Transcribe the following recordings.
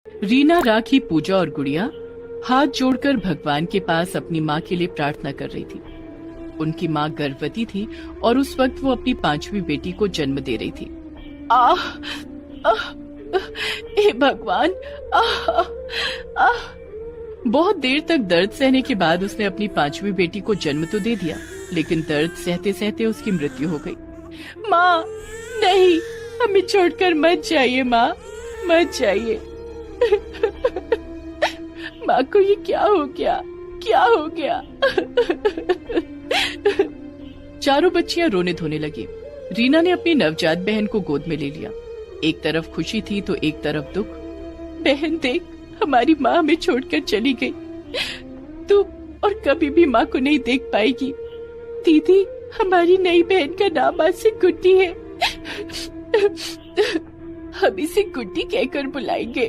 रीना, राखी, पूजा और गुड़िया हाथ जोड़कर भगवान के पास अपनी माँ के लिए प्रार्थना कर रही थी। उनकी माँ गर्भवती थी और उस वक्त वो अपनी 5वीं बेटी को जन्म दे रही थी। आह, आह, हे भगवान, आह, आह। बहुत देर तक दर्द सहने के बाद उसने अपनी 5वीं बेटी को जन्म तो दे दिया, लेकिन दर्द सहते सहते उसकी मृत्यु हो गई। माँ, नहीं, हमें छोड़कर मत जाइए माँ, मत जाइए। माँ को ये क्या हो गया, क्या हो गया? चारों बच्चियां रोने धोने लगी। रीना ने अपनी नवजात बहन को गोद में ले लिया। एक तरफ खुशी थी तो एक तरफ दुख। बहन देख, हमारी माँ हमें छोड़कर चली गई। तू और कभी भी माँ को नहीं देख पाएगी। दीदी, हमारी नई बहन का नाम आज से गुड्डी है। हम इसे गुड्डी कहकर बुलाएंगे।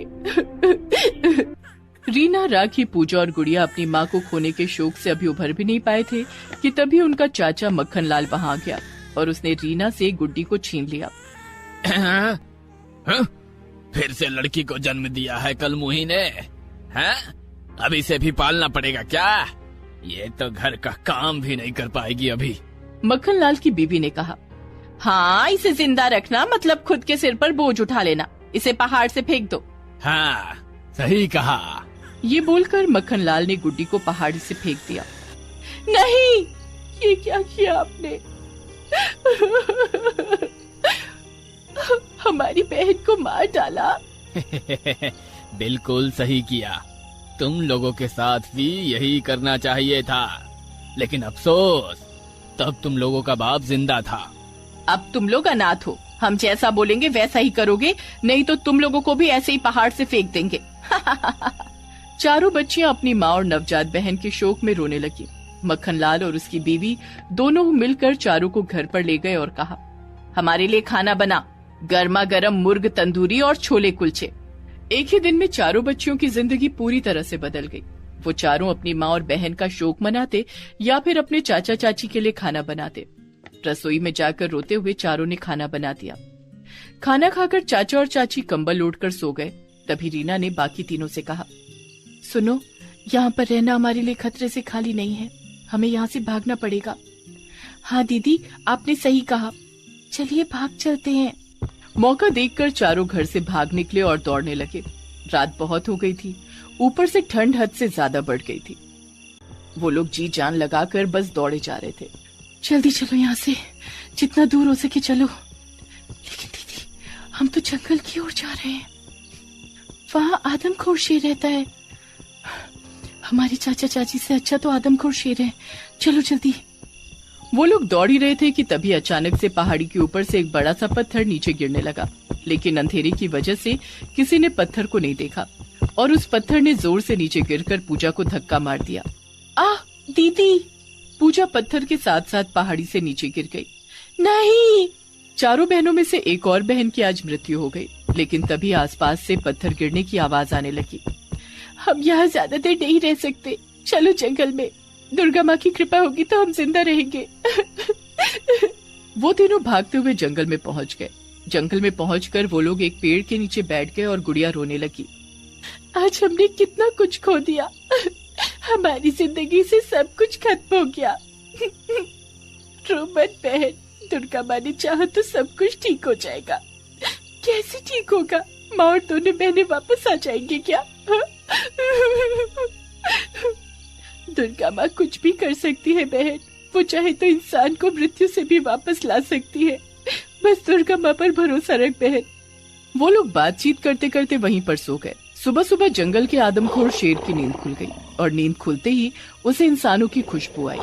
रीना, राखी, पूजा और गुड़िया अपनी माँ को खोने के शोक से अभी उभर भी नहीं पाए थे कि तभी उनका चाचा मक्खन लाल वहाँ आ गया और उसने रीना से गुड्डी को छीन लिया। फिर से लड़की को जन्म दिया है कल मुही ने, हैं? अब इसे भी पालना पड़ेगा क्या? ये तो घर का काम भी नहीं कर पाएगी अभी। मक्खन लाल की बीवी ने कहा, हाँ, इसे जिंदा रखना मतलब खुद के सिर पर बोझ उठा लेना। इसे पहाड़ से फेंक दो। हाँ, सही कहा। ये बोलकर मक्खन लाल ने गुड्डी को पहाड़ी से फेंक दिया। नहीं, ये क्या किया आपने? हमारी बहन को मार डाला। बिल्कुल सही किया। तुम लोगों के साथ भी यही करना चाहिए था, लेकिन अफसोस, तब तुम लोगों का बाप जिंदा था। अब तुम लोग अनाथ हो। हम जैसा बोलेंगे वैसा ही करोगे, नहीं तो तुम लोगों को भी ऐसे ही पहाड़ से फेंक देंगे। चारों बच्चियां अपनी माँ और नवजात बहन के शोक में रोने लगी। मक्खन लाल और उसकी बीवी दोनों मिलकर चारों को घर पर ले गए और कहा, हमारे लिए खाना बना, गर्मा गर्म मुर्ग तंदूरी और छोले कुलचे। एक ही दिन में चारों बच्चियों की जिंदगी पूरी तरह से बदल गई। वो चारों अपनी माँ और बहन का शोक मनाते या फिर अपने चाचा चाची के लिए खाना बनाते। रसोई में जाकर रोते हुए चारों ने खाना बना दिया। खाना खाकर चाचा और चाची कंबल ओढ़कर सो गए। तभी रीना ने बाकी तीनों से कहा, सुनो, यहाँ पर रहना हमारे लिए खतरे से खाली नहीं है। हमें यहाँ से भागना पड़ेगा। हाँ दीदी, आपने सही कहा। चलिए भाग चलते हैं। मौका देखकर चारों घर से भाग निकले और दौड़ने लगे। रात बहुत हो गई थी, ऊपर से ठंड हद से ज्यादा बढ़ गई थी। वो लोग जी जान लगाकर बस दौड़े जा रहे थे। जल्दी चलो यहाँ से, जितना दूर हो सके चलो। लेकिन दीदी, हम तो जंगल की ओर जा रहे हैं। वहाँ आदमखोर शेर रहता है। हमारे चाचा चाची से अच्छा तो आदमखोर शेर है। चलो जल्दी। वो लोग दौड़ ही रहे थे कि तभी अचानक से पहाड़ी के ऊपर से एक बड़ा सा पत्थर नीचे गिरने लगा, लेकिन अंधेरे की वजह से किसी ने पत्थर को नहीं देखा और उस पत्थर ने जोर से नीचे गिरकर पूजा को धक्का मार दिया। आह दीदी! पूजा पत्थर के साथ साथ पहाड़ी से नीचे गिर गई। नहीं! चारों बहनों में से एक और बहन की आज मृत्यु हो गई, लेकिन तभी आसपास से पत्थर गिरने की आवाज आने लगी। हम यहाँ ज्यादा देर नहीं रह सकते, चलो जंगल में। दुर्गा माँ की कृपा होगी तो हम जिंदा रहेंगे। वो तीनों भागते हुए जंगल में पहुँच गए। जंगल में पहुंचकर वो लोग एक पेड़ के नीचे बैठ गए और गुड़िया रोने लगी। आज हमने कितना कुछ खो दिया। हमारी जिंदगी से सब कुछ खत्म हो गया। रो मत बहन, दुर्गा माँ ने चाहा तो सब कुछ ठीक हो जाएगा। कैसे ठीक होगा? माँ और दोनों बहनें वापस आ जाएंगी क्या? दुर्गा माँ कुछ भी कर सकती है बहन। वो चाहे तो इंसान को मृत्यु से भी वापस ला सकती है। बस दुर्गा माँ पर भरोसा रख बहन। वो लोग बातचीत करते करते वहीं पर सो गए। सुबह सुबह जंगल के आदमखोर शेर की नींद खुल गई और नींद खुलते ही उसे इंसानों की खुशबू आई।